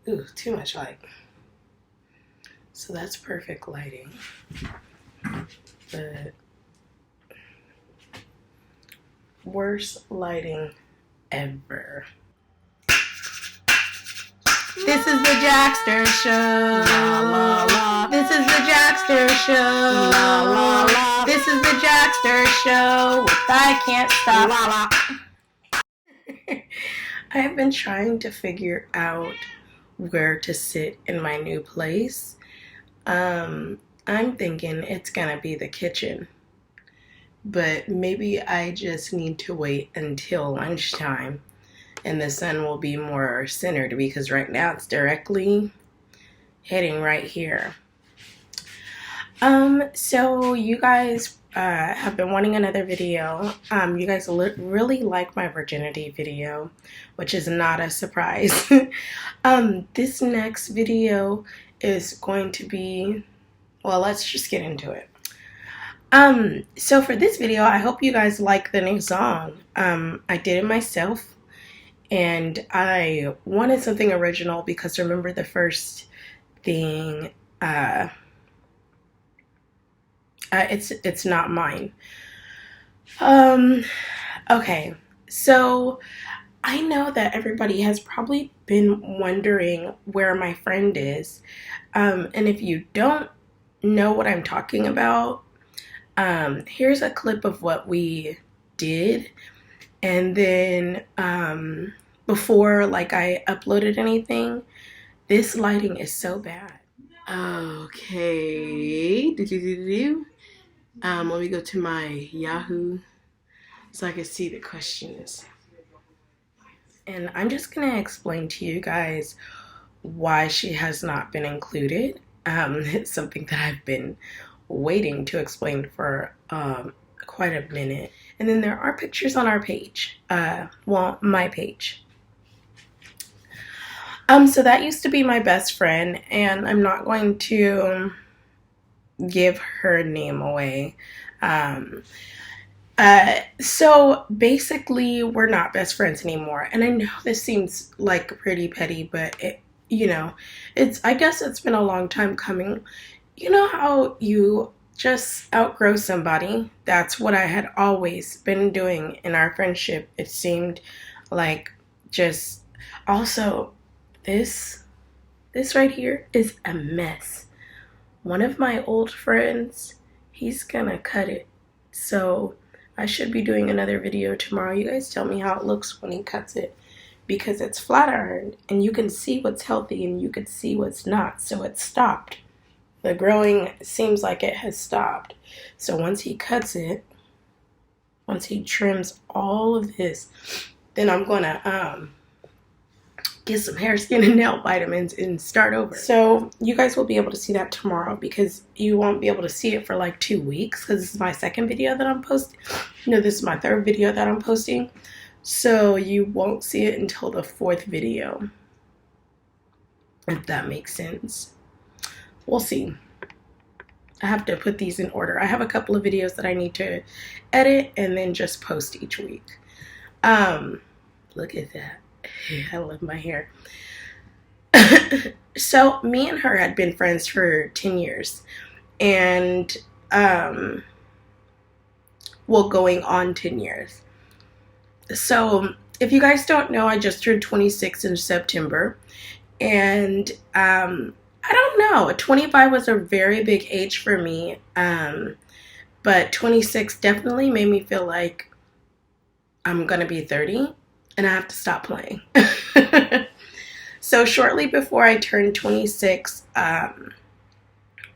Ooh, too much light. So that's perfect lighting. But worst lighting ever. This is the Jackster Show. La, la, la. This is the Jackster Show. La, la, la. This is the Jackster Show. I can't stop. La, la. I have been trying to figure out where to sit in my new place. I'm thinking it's gonna be the kitchen, but maybe I just need to wait until lunchtime and the sun will be more centered, because right now it's directly hitting right here. So you guys have been wanting another video. You guys really like my virginity video, which is not a surprise. This next video is going to be, well, let's just get into it. So for this video, I hope you guys like the new song. I did it myself, and I wanted something original because remember the first thing, it's not mine. Okay, so I know that everybody has probably been wondering where my friend is, and if you don't know what I'm talking about, here's a clip of what we did, and then before like I uploaded anything. This lighting is so bad. Okay, let me go to my Yahoo so I can see the questions. And I'm just gonna explain to you guys why she has not been included. It's something that I've been waiting to explain for quite a minute. And then there are pictures on our page, well, my page. So that used to be my best friend, and I'm not going to give her name away. So basically we're not best friends anymore, and I know this seems like pretty petty, but it, you know, I guess it's been a long time coming. You know how you just outgrow somebody? That's what I had always been doing in our friendship. It seemed like just, also this right here is a mess. One of my old friends, he's gonna cut it. So I should be doing another video tomorrow. You guys tell me how it looks when he cuts it, because it's flat ironed and you can see what's healthy and you can see what's not. So it stopped. The growing seems like it has stopped. So once he cuts it, once he trims all of this, then I'm gonna get some hair, skin, and nail vitamins and start over. So you guys will be able to see that tomorrow, because you won't be able to see it for like 2 weeks, because this is my second video that I'm posting. No, this is my third video that I'm posting. So you won't see it until the fourth video, if that makes sense. We'll see. I have to put these in order. I have a couple of videos that I need to edit and then just post each week. Look at that. I love my hair. So me and her had been friends for 10 years, and well, going on 10 years. So if you guys don't know, I just turned 26 in September, and I don't know, 25 was a very big age for me, but 26 definitely made me feel like I'm gonna be 30 and I have to stop playing. So shortly before I turned 26,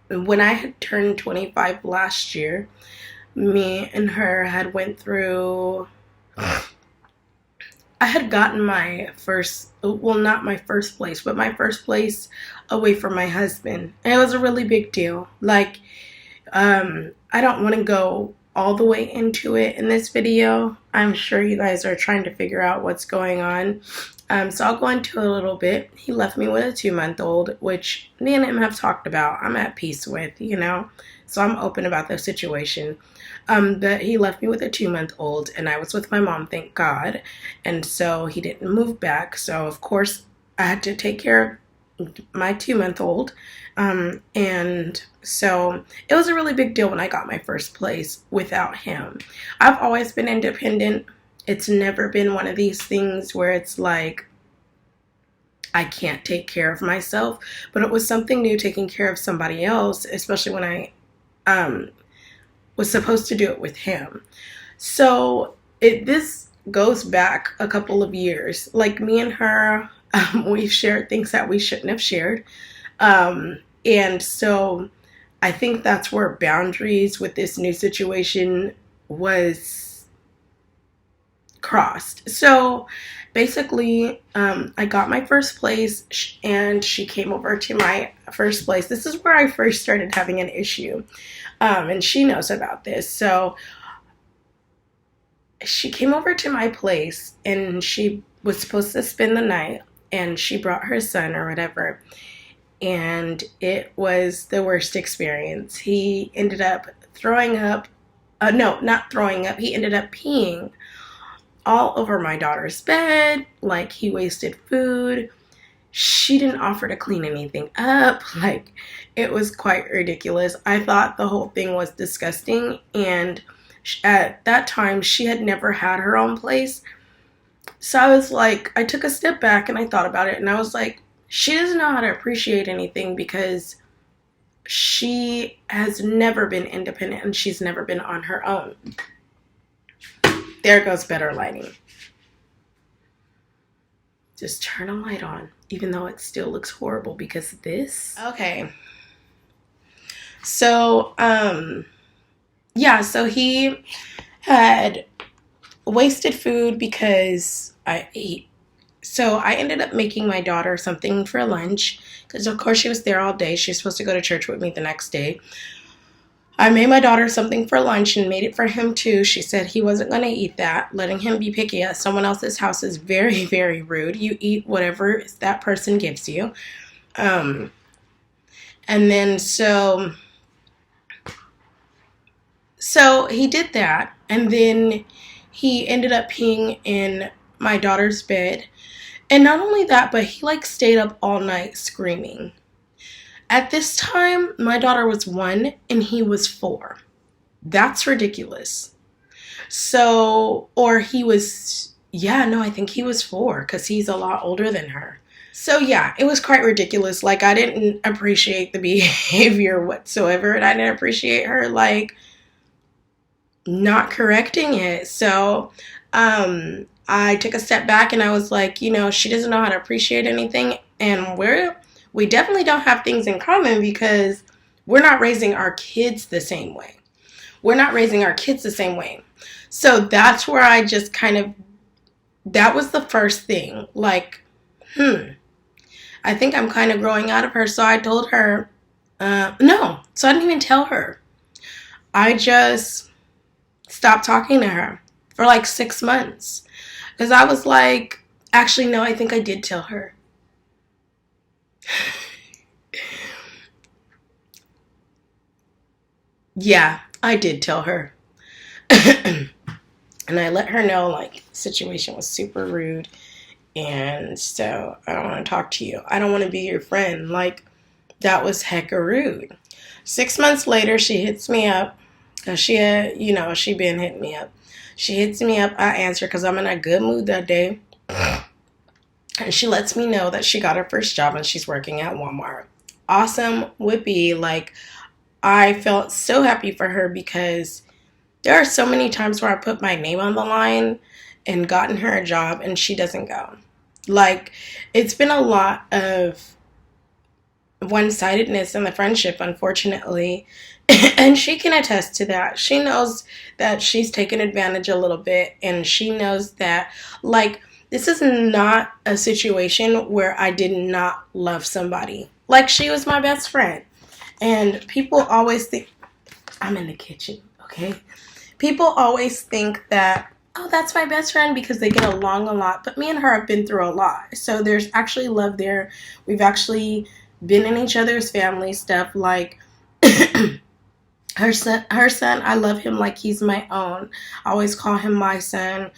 when I had turned 25 last year, me and her had went through, I had gotten my first, well, not my first place, but my first place away from my husband. And it was a really big deal. Like, I don't want to go all the way into it in this video. I'm sure you guys are trying to figure out what's going on. So I'll go into a little bit. He left me with a 2-month-old, which me and him have talked about. I'm at peace with, you know. So I'm open about the situation. But he left me with a 2-month-old, and I was with my mom, thank God. And so he didn't move back. So of course I had to take care my 2-month-old. And so it was a really big deal when I got my first place without him. I've always been independent. It's never been one of these things where it's like I can't take care of myself, but it was something new taking care of somebody else, especially when I um, was supposed to do it with him. So this goes back a couple of years. Like me and her, we've shared things that we shouldn't have shared. And so I think that's where boundaries with this new situation was crossed. So basically, I got my first place and she came over to my first place. This is where I first started having an issue. And she knows about this. So she came over to my place and she was supposed to spend the night, and she brought her son or whatever. And it was the worst experience. He ended up throwing up. No, not throwing up. He ended up peeing all over my daughter's bed. Like, he wasted food. She didn't offer to clean anything up. Like, it was quite ridiculous. I thought the whole thing was disgusting. And at that time, she had never had her own place. So I was like, I took a step back and I thought about it. And I was like, she doesn't know how to appreciate anything because she has never been independent and she's never been on her own. There goes better lighting. Just turn a light on, even though it still looks horrible because of this. Okay. So, yeah, so he had wasted food because I ate. So I ended up making my daughter something for lunch because, of course, she was there all day. She was supposed to go to church with me the next day. I made my daughter something for lunch and made it for him too. She said he wasn't going to eat that. Letting him be picky at someone else's house is very, very rude. You eat whatever that person gives you. And then so he did that. And then he ended up peeing in my daughter's bed. And not only that, but he like stayed up all night screaming. At this time, my daughter was 1 and he was 4. That's ridiculous. So, or he was, yeah, no, I think he was 4 because he's a lot older than her. So yeah, it was quite ridiculous. Like, I didn't appreciate the behavior whatsoever, and I didn't appreciate her like not correcting it. So, I took a step back and I was like, you know, she doesn't know how to appreciate anything, and we definitely don't have things in common because we're not raising our kids the same way. We're not raising our kids the same way. So that's where I just kind of, that was the first thing. Like, I think I'm kind of growing out of her. So I told her, no. So I didn't even tell her. I just stopped talking to her for like 6 months. Because I was like, actually, no, I think I did tell her. Yeah, I did tell her. And I let her know, like, the situation was super rude. And so I don't want to talk to you. I don't want to be your friend. Like, that was hecka rude. 6 months later, she hits me up. Because she had, you know, she been hitting me up. She hits me up. I answer because I'm in a good mood that day. And she lets me know that she got her first job and she's working at Walmart. Awesome would be, like, I felt so happy for her because there are so many times where I put my name on the line and gotten her a job and she doesn't go. Like, it's been a lot of one-sidedness in the friendship, unfortunately. And she can attest to that. She knows that she's taken advantage a little bit, and she knows that, like, this is not a situation where I did not love somebody. Like, she was my best friend. And people always think, I'm in the kitchen, okay? People always think that, oh, that's my best friend because they get along a lot. But me and her have been through a lot. So there's actually love there. We've actually been in each other's family stuff. Like, her son, I love him like he's my own. I always call him my son.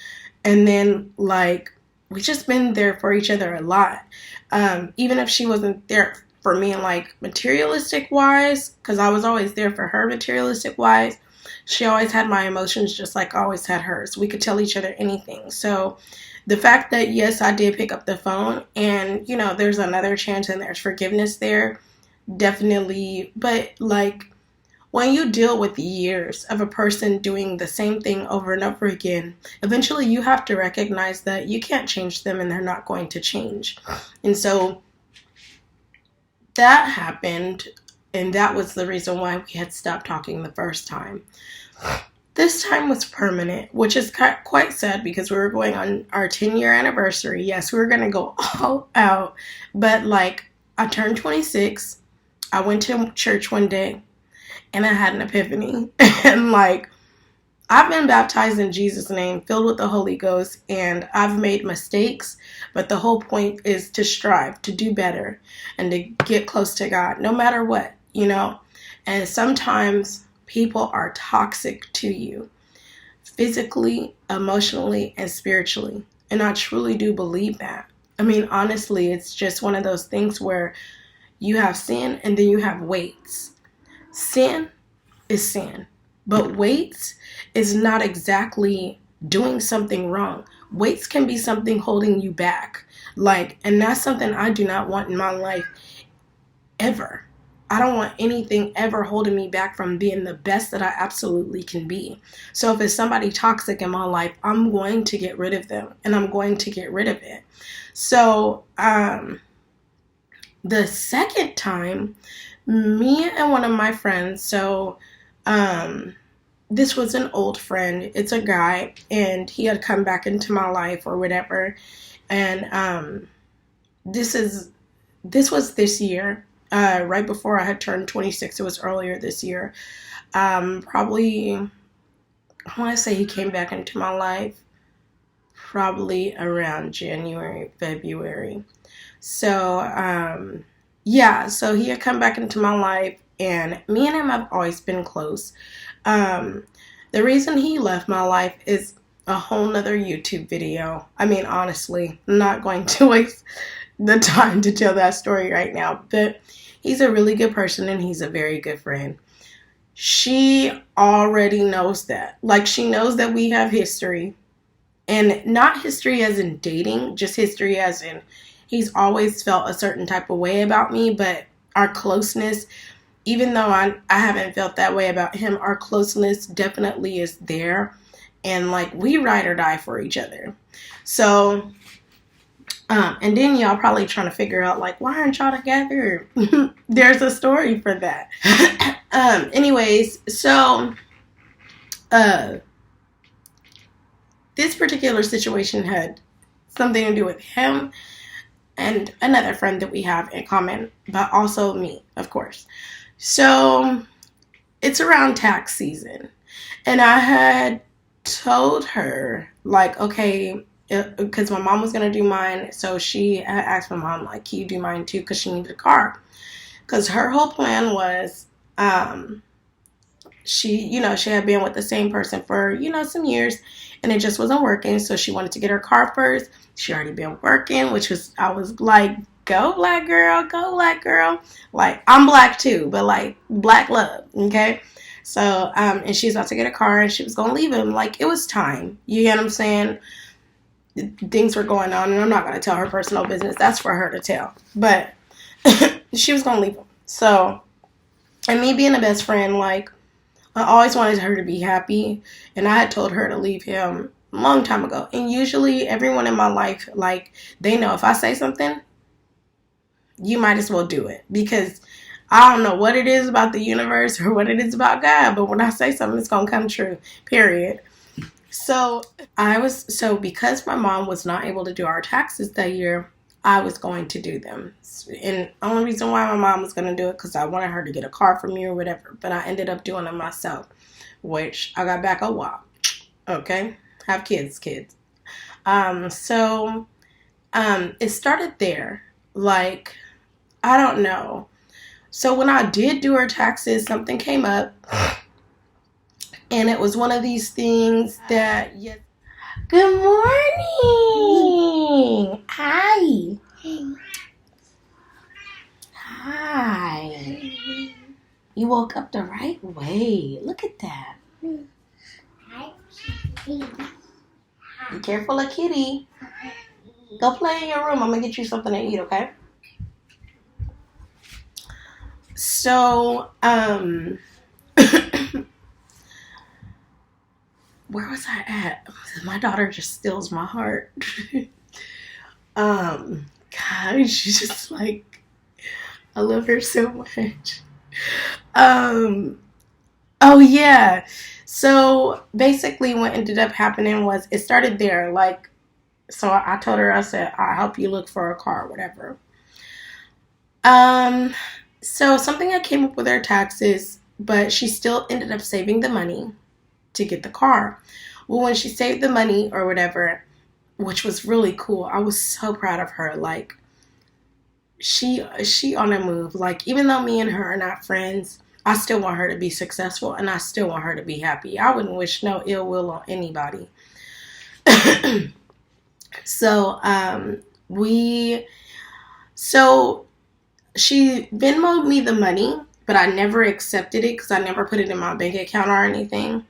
And then, like, we've just been there for each other a lot. Even if she wasn't there for me, like materialistic wise, because I was always there for her materialistic wise, she always had my emotions just like I always had hers. We could tell each other anything. So the fact that, yes, I did pick up the phone and, there's another chance and there's forgiveness there, definitely. But like, when you deal with years of a person doing the same thing over and over again, eventually you have to recognize that you can't change them and they're not going to change. And so that happened, and that was the reason why we had stopped talking the first time. This time was permanent, which is quite sad because we were going on our 10-year anniversary. Yes, we were going to go all out, but like, I turned 26. I went to church one day and I had an epiphany. And like, I've been baptized in Jesus' name, filled with the Holy Ghost, and I've made mistakes, but the whole point is to strive, to do better, and to get close to God, no matter what, And sometimes people are toxic to you, physically, emotionally, and spiritually. And I truly do believe that. I mean, honestly, it's just one of those things where you have sin and then you have weights. Sin is sin, but weights is not exactly doing something wrong. Weights can be something holding you back. And that's something I do not want in my life ever. I don't want anything ever holding me back from being the best that I absolutely can be. So if it's somebody toxic in my life, I'm going to get rid of them and I'm going to get rid of it. So, the second time, me and one of my friends, this was an old friend. It's a guy, and he had come back into my life or whatever. And this was this year, right before I had turned 26. It was earlier this year. Probably, I want to say he came back into my life probably around January, February. So, so he had come back into my life, and me and him have always been close. The reason he left my life is a whole nother YouTube video. I mean, honestly, I'm not going to waste the time to tell that story right now, but he's a really good person and he's a very good friend. She already knows that. Like, she knows that we have history, and not history as in dating, just history as in he's always felt a certain type of way about me, but our closeness, even though I haven't felt that way about him, our closeness definitely is there. And like, we ride or die for each other. So, and then y'all probably trying to figure out like, why aren't y'all together? There's a story for that. Anyways, so, this particular situation had something to do with him and another friend that we have in common, but also me, of course. So it's around tax season, and I had told her, like, okay, because my mom was going to do mine, so she had asked my mom, like, can you do mine too, because she needed a car. Because her whole plan was, she had been with the same person for, some years, and it just wasn't working, so she wanted to get her car first. She already been working, I was like, go black girl, go black girl. Like, I'm black too, but like, black love, okay? So, and she's about to get a car, and she was going to leave him. Like, it was time. You get what I'm saying? Things were going on, and I'm not going to tell her personal business. That's for her to tell. But she was going to leave him. So, and me being a best friend, like, I always wanted her to be happy, and I had told her to leave him a long time ago. And usually everyone in my life, like, they know if I say something, you might as well do it. Because I don't know what it is about the universe or what it is about God, but when I say something, it's going to come true, period. So because my mom was not able to do our taxes that year, I was going to do them. And the only reason why my mom was going to do it because I wanted her to get a car from me or whatever. But I ended up doing them myself, which I got back a while. Okay? Have kids. So it started there. Like, I don't know. So when I did do her taxes, something came up. And it was one of these things that, yes. Good morning. Hi. Hi. You woke up the right way. Look at that. Be careful of Kitty. Go play in your room. I'm going to get you something to eat, okay? So, where was I at? My daughter just steals my heart. God, she's just like, I love her so much. Oh yeah. So basically what ended up happening was it started there. Like, so I told her, I said, I'll help you look for a car or whatever. So something I came up with her taxes, but she still ended up saving the money to get the car. Well, when she saved the money or whatever, which was really cool, I was so proud of her. Like, she on a move. Like, even though me and her are not friends, I still want her to be successful and I still want her to be happy. I wouldn't wish no ill will on anybody. So she Venmoed me the money, but I never accepted it because I never put it in my bank account or anything.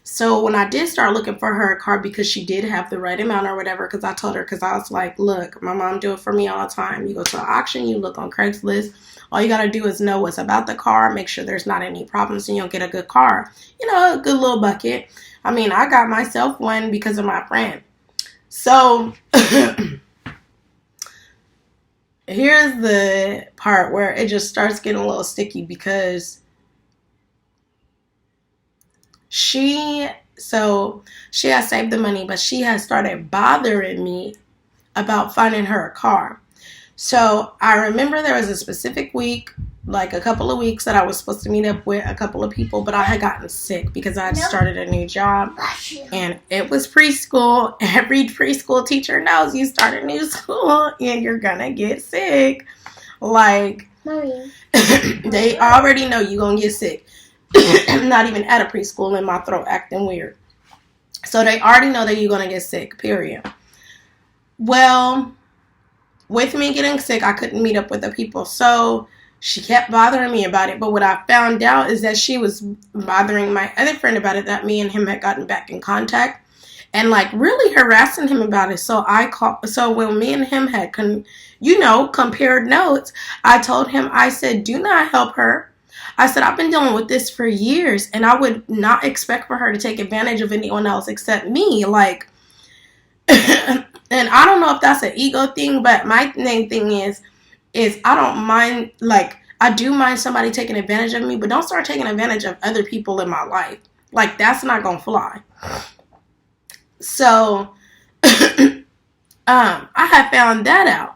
So when I did start looking for her a car, because she did have the right amount or whatever, because I told her, because I was like, look, my mom do it for me all the time. You go to an auction, you look on Craigslist. All you got to do is know what's about the car, make sure there's not any problems, and you'll get a good car. You know, a good little bucket. I mean, I got myself one because of my friend. So here's the part where it just starts getting a little sticky, because she has saved the money, but she has started bothering me about finding her a car. So I remember there was a specific week, like a couple of weeks, that I was supposed to meet up with a couple of people, but I had gotten sick because I had started a new job, and it was preschool. Every preschool teacher knows you start a new school and you're gonna get sick. Like, Mommy. They already know you're gonna get sick. I'm not even at a preschool and my throat acting weird. So they already know that you're gonna get sick, period. Well, with me getting sick, I couldn't meet up with the people. So she kept bothering me about it. But what I found out is that she was bothering my other friend about it, that me and him had gotten back in contact, and like really harassing him about it. So so when me and him had compared notes, I told him, I said, do not help her. I said, I've been dealing with this for years, and I would not expect for her to take advantage of anyone else except me. Like, and I don't know if that's an ego thing, but my main thing is I don't mind, like, I do mind somebody taking advantage of me, but don't start taking advantage of other people in my life. Like, that's not gonna fly. So, I had found that out.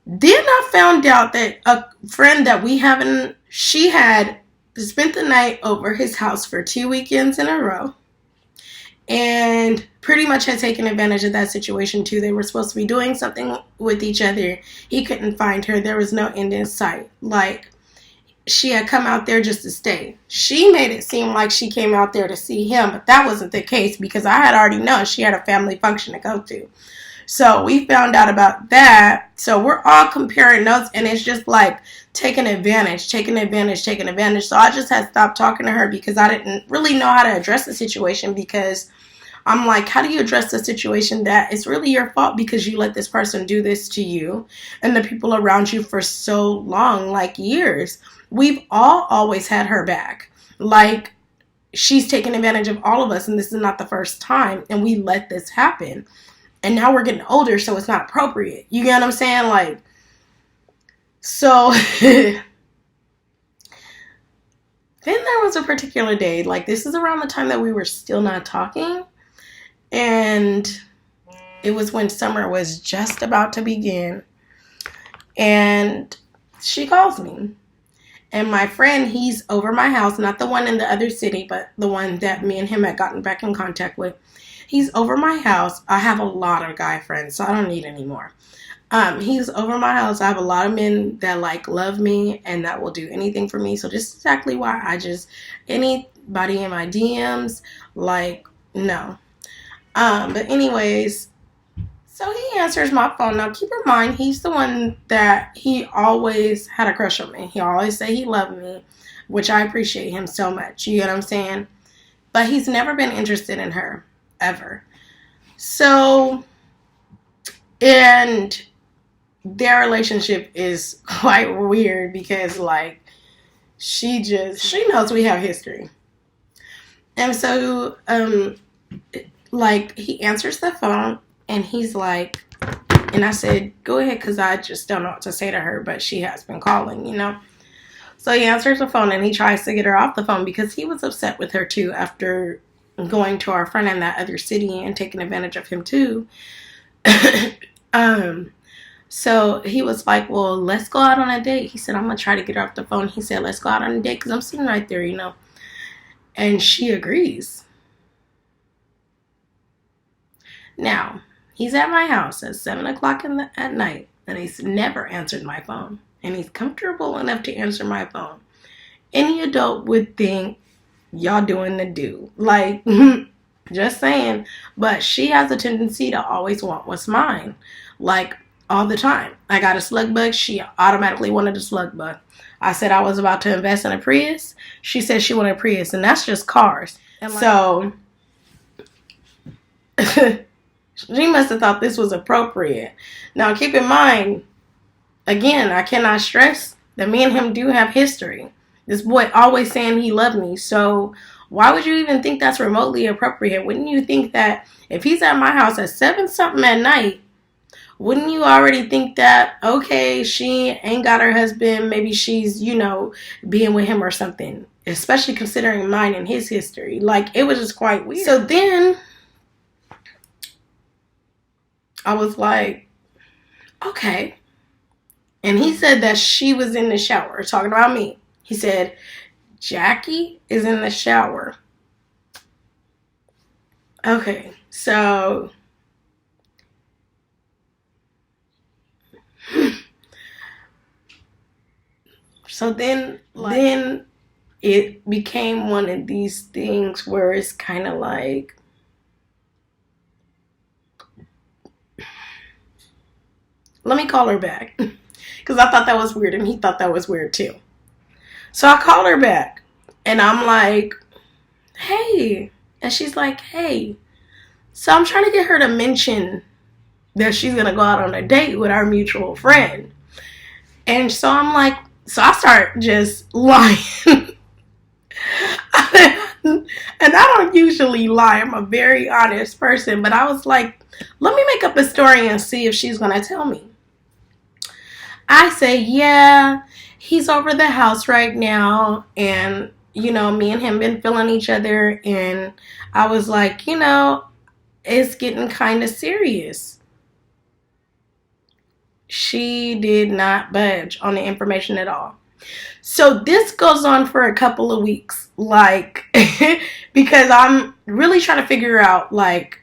Then I found out that a friend that we haven't, she had spent the night over his house for 2 weekends in a row, and pretty much had taken advantage of that situation too. They were supposed to be doing something with each other. He couldn't find her. There was no end in sight. Like, she had come out there just to stay. She made it seem like she came out there to see him, but that wasn't the case, because I had already known she had a family function to go to. So we found out about that. So we're all comparing notes, and it's just like taking advantage. So I just had stopped talking to her because I didn't really know how to address the situation, because I'm like, how do you address the situation that it's really your fault because you let this person do this to you and the people around you for so long, like years? We've all always had her back. Like, she's taken advantage of all of us, and this is not the first time, and we let this happen. And now we're getting older, so it's not appropriate. You get what I'm saying? Like, so then there was a particular day, like, this is around the time that we were still not talking, and it was when summer was just about to begin, and she calls me. And my friend, he's over my house, not the one in the other city, but the one that me and him had gotten back in contact with. He's over my house. I have a lot of guy friends, so I don't need any more. He's over my house. I have a lot of men that like love me and that will do anything for me. So this is exactly why anybody in my DMs, like, no. But anyways, So he answers my phone. Now, keep in mind, he's the one that he always had a crush on me. He always said he loved me, which I appreciate him so much. You get what I'm saying? But he's never been interested in her, ever. So, and their relationship is quite weird because, like, she knows we have history. And so, like, he answers the phone and he's like, and I said, go ahead, because I just don't know what to say to her, but she has been calling, you know? So he answers the phone and he tries to get her off the phone because he was upset with her too after going to our friend in that other city and taking advantage of him too. So he was like, well, let's go out on a date. He said, I'm going to try to get her off the phone. He said, let's go out on a date because I'm sitting right there, you know? And she agrees. Now, he's at my house at 7 o'clock at night, and he's never answered my phone. And he's comfortable enough to answer my phone. Any adult would think y'all doing the do. Like, just saying. But she has a tendency to always want what's mine. Like, all the time. I got a slug bug. She automatically wanted a slug bug. I said I was about to invest in a Prius. She said she wanted a Prius. And that's just cars. And like, so, she must have thought this was appropriate. Now, keep in mind, again, I cannot stress that me and him do have history. This boy always saying he loved me. So why would you even think that's remotely appropriate? Wouldn't you think that if he's at my house at 7 something at night, wouldn't you already think that, okay, she ain't got her husband, maybe she's, you know, being with him or something, especially considering mine and his history. Like, it was just quite weird. So then I was like, okay. And he said that she was in the shower, talking about me. He said, Jackie is in the shower. Okay, so then it became one of these things where it's kind of like, let me call her back. Because I thought that was weird and he thought that was weird too. So I called her back and I'm like, hey. And she's like, hey. So I'm trying to get her to mention that she's going to go out on a date with our mutual friend. And so I'm like, so I start just lying. And I don't usually lie. I'm a very honest person. But I was like, let me make up a story and see if she's going to tell me. I say, yeah, he's over the house right now. And, you know, me and him been feeling each other. And I was like, you know, it's getting kind of serious. She did not budge on the information at all. So this goes on for a couple of weeks. Like, because I'm really trying to figure out, like,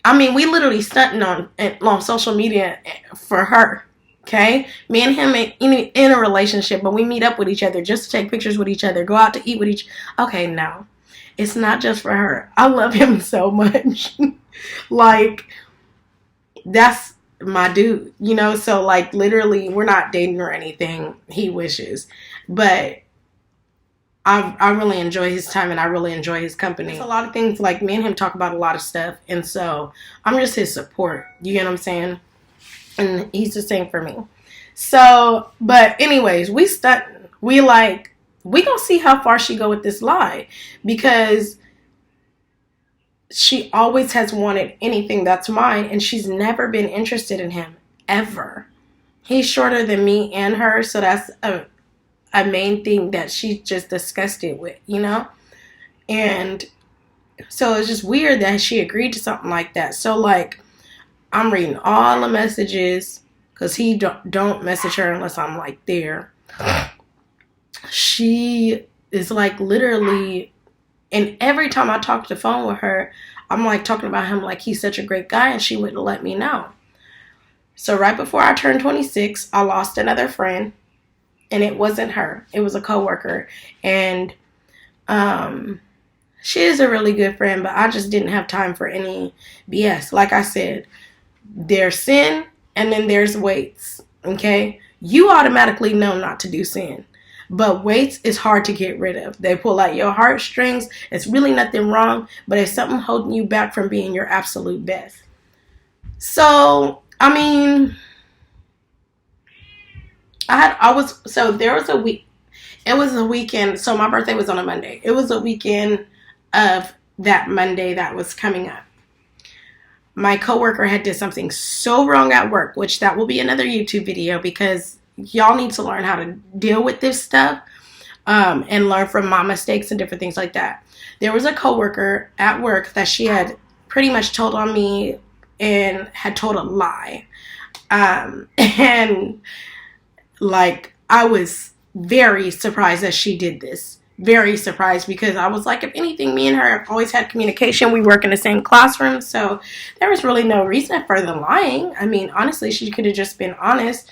I mean, we literally stunting on social media for her, okay? Me and him in a relationship, but we meet up with each other just to take pictures with each other, go out to eat with each. Okay, no, it's not just for her. I love him so much. Like, that's my dude, you know? So, like, literally, we're not dating or anything. He wishes. But I really enjoy his time and I really enjoy his company. It's a lot of things, like, me and him talk about a lot of stuff. And so I'm just his support. You get what I'm saying? And he's the same for me. So, but anyways, we stunting. We gonna see how far she go with this lie. Because she always has wanted anything that's mine. And she's never been interested in him. Ever. He's shorter than me and her. So that's a main thing that she's just disgusted with, you know? And so it's just weird that she agreed to something like that. So, like, I'm reading all the messages because he don't message her unless I'm, like, there. She is, like, literally, and every time I talk to the phone with her, I'm, like, talking about him like he's such a great guy, and she wouldn't let me know. So right before I turned 26, I lost another friend. And it wasn't her. It was a coworker. And She is a really good friend, but I just didn't have time for any BS. Like I said, there's sin and then there's weights. Okay? You automatically know not to do sin. But weights is hard to get rid of. They pull out your heartstrings. It's really nothing wrong, but it's something holding you back from being your absolute best. So, I mean, there was a week. It was a weekend. So my birthday was on a Monday. It was a weekend of that Monday that was coming up. My coworker had did something so wrong at work, which that will be another YouTube video because y'all need to learn how to deal with this stuff and learn from my mistakes and different things like that. There was a coworker at work that she had pretty much told on me and had told a lie. And like, I was very surprised that she did this. Very surprised because I was like, if anything, me and her have always had communication. We work in the same classroom, so there was really no reason for the lying. I mean, honestly, she could have just been honest.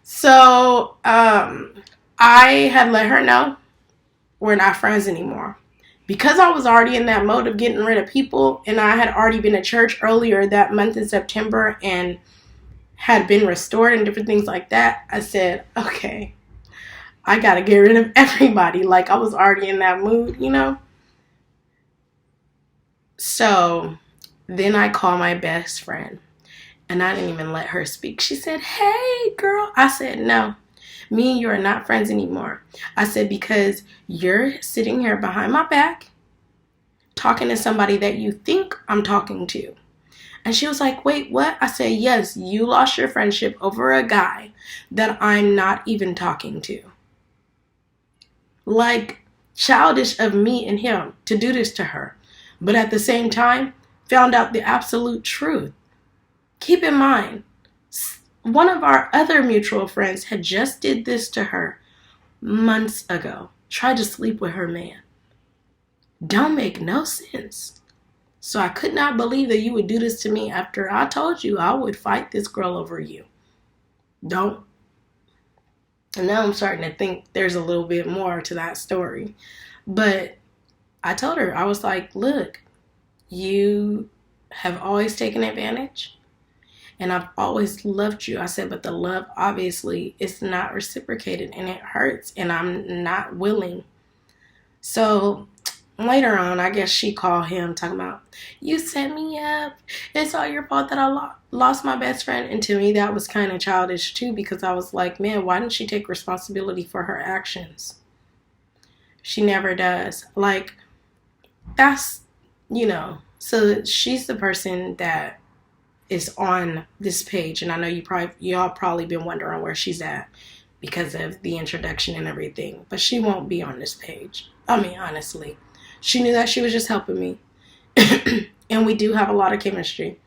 So I had let her know we're not friends anymore. Because I was already in that mode of getting rid of people, and I had already been at church earlier that month in September and had been restored and different things like that, I said, okay, I gotta get rid of everybody. Like, I was already in that mood, you know? So then I called my best friend, and I didn't even let her speak. She said, hey, girl. I said, no, me and you are not friends anymore. I said, because you're sitting here behind my back talking to somebody that you think I'm talking to. And she was like, wait, what? I said, yes, you lost your friendship over a guy that I'm not even talking to. Like, childish of me and him to do this to her. But at the same time, found out the absolute truth. Keep in mind, one of our other mutual friends had just did this to her months ago. Tried to sleep with her man. Don't make no sense. So I could not believe that you would do this to me after I told you I would fight this girl over you. Don't. And now I'm starting to think there's a little bit more to that story. But I told her, I was like, look, you have always taken advantage. And I've always loved you. I said, but the love obviously is not reciprocated and it hurts. And I'm not willing. So later on, I guess she called him talking about, you set me up. It's all your fault that I lost my best friend. And to me, that was kind of childish too, because I was like, man, why didn't she take responsibility for her actions? She never does. Like, that's, so she's the person that is on this page. And I know y'all probably been wondering where she's at because of the introduction and everything. But she won't be on this page. I mean, honestly. She knew that she was just helping me. And we do have a lot of chemistry.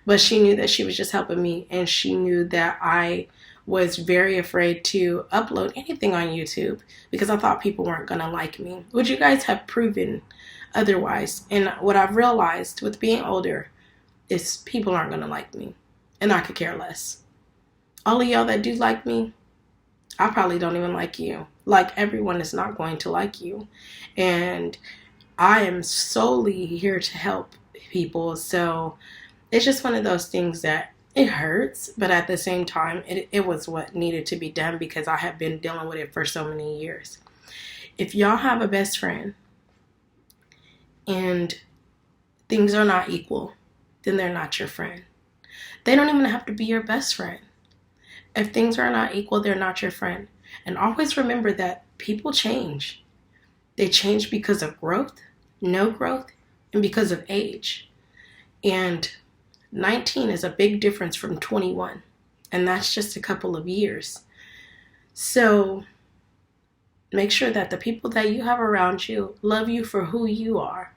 But she knew that she was just helping me. And she knew that I was very afraid to upload anything on YouTube because I thought people weren't going to like me. Which you guys have proven otherwise. And what I've realized with being older is people aren't going to like me. And I could care less. All of y'all that do like me, I probably don't even like you. Like, everyone is not going to like you. And I am solely here to help people. So it's just one of those things that it hurts. But at the same time, it was what needed to be done because I have been dealing with it for so many years. If y'all have a best friend and things are not equal, then they're not your friend. They don't even have to be your best friend. If things are not equal, they're not your friend. And always remember that people change. They change because of growth, no growth, and because of age. And 19 is a big difference from 21. And that's just a couple of years. So make sure that the people that you have around you love you for who you are.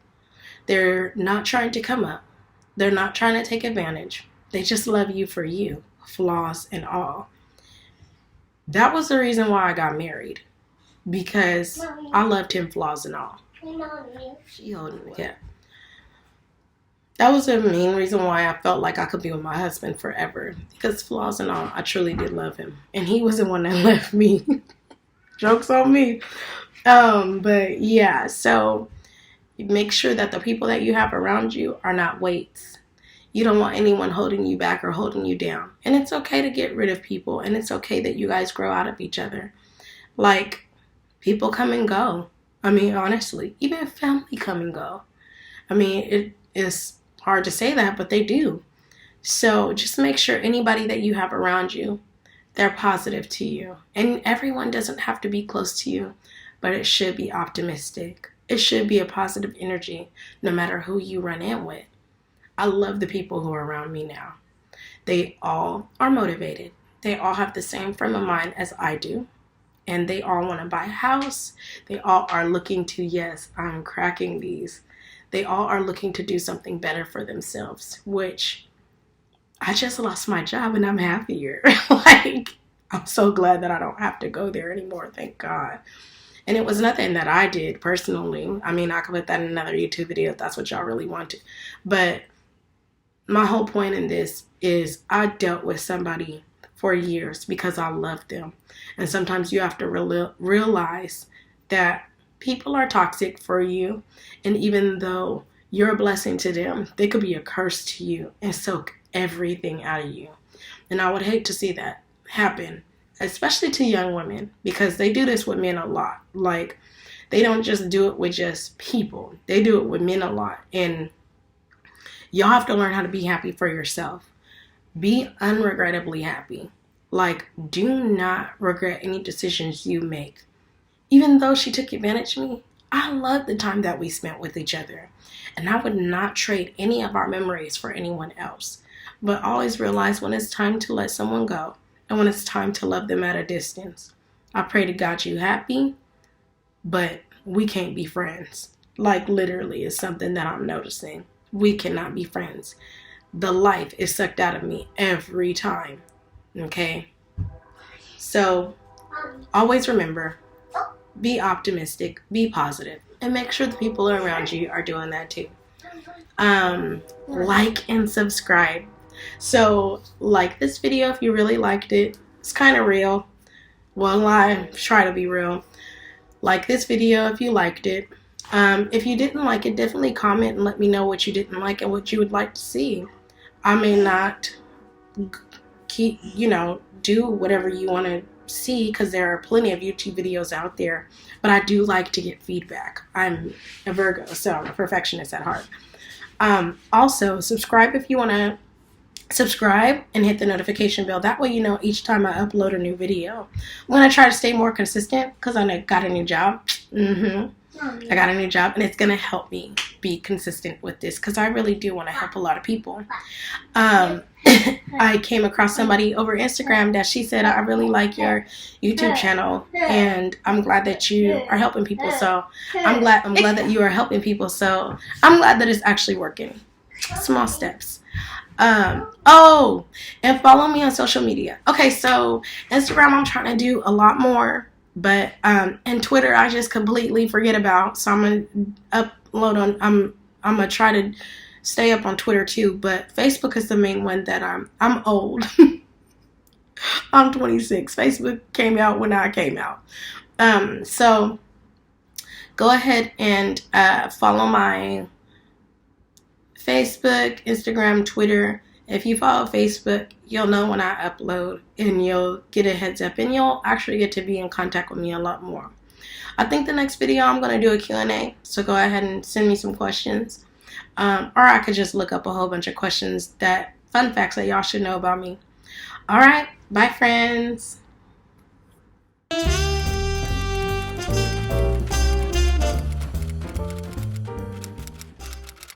They're not trying to come up. They're not trying to take advantage. They just love you for you, flaws and all. That was the reason why I got married. Because Mommy. I loved him, flaws and all. Mommy. She holding me. Yeah. That was the main reason why I felt like I could be with my husband forever. Because flaws and all, I truly did love him. And he was the one that left me. Joke's on me. But yeah, so Make sure that the people that you have around you are not weights. You don't want anyone holding you back or holding you down. And it's okay to get rid of people, and it's okay that you guys grow out of each other. Like, people come and go. I mean, honestly, even family come and go. I mean, it is hard to say that, but they do. So just make sure anybody that you have around you, they're positive to you. And everyone doesn't have to be close to you, but it should be optimistic. It should be a positive energy, no matter who you run in with. I love the people who are around me now. They all are motivated. They all have the same frame of mind as I do. And they all want to buy a house. They all are looking to, yes, I'm cracking these. They all are looking to do something better for themselves, which I just lost my job and I'm happier. Like, I'm so glad that I don't have to go there anymore. Thank God. And it was nothing that I did personally. I mean, I could put that in another YouTube video if that's what y'all really wanted. But my whole point in this is I dealt with somebody for years because I loved them. And sometimes you have to realize that people are toxic for you. And even though you're a blessing to them, they could be a curse to you and soak everything out of you. And I would hate to see that happen, especially to young women, because they do this with men a lot. Like, they don't just do it with just people. They do it with men a lot. And y'all have to learn how to be happy for yourself. Be unregrettably happy. Like, do not regret any decisions you make. Even though she took advantage of me, I love the time that we spent with each other. And I would not trade any of our memories for anyone else. But always realize when it's time to let someone go and when it's time to love them at a distance. I pray to God you happy, but we can't be friends. Like, literally, is something that I'm noticing. We cannot be friends. The life is sucked out of me every time. Okay? So, always remember, be optimistic, be positive, and make sure the people around you are doing that too. Like and subscribe. So, like this video if you really liked it. It's kind of real. Well, I try to be real. Like this video if you liked it. If you didn't like it, definitely comment and let me know what you didn't like and what you would like to see. I may not keep, do whatever you want to see because there are plenty of YouTube videos out there, but I do like to get feedback. I'm a Virgo, so I'm a perfectionist at heart. Also, subscribe if you want to subscribe and hit the notification bell. That way you know each time I upload a new video. I'm going to try to stay more consistent because I got a new job. I got a new job and it's going to help me be consistent with this because I really do want to help a lot of people. I came across somebody over Instagram that she said, I really like your YouTube channel and I'm glad that you are helping people. So I'm glad that you are helping people. So I'm glad that it's actually working. Small steps. And follow me on social media. Okay, so Instagram I'm trying to do a lot more, but and Twitter I just completely forget about. So I'm gonna upload on I'm gonna try to stay up on Twitter too, but Facebook is the main one that I'm old. I'm 26. Facebook came out when I came out. So go ahead and follow my Facebook, Instagram, Twitter. If you follow Facebook, you'll know when I upload and you'll get a heads up and you'll actually get to be in contact with me a lot more. I think the next video I'm going to do a Q&A, so go ahead and send me some questions. Or I could just look up a whole bunch of questions fun facts that y'all should know about me. Alright, bye friends.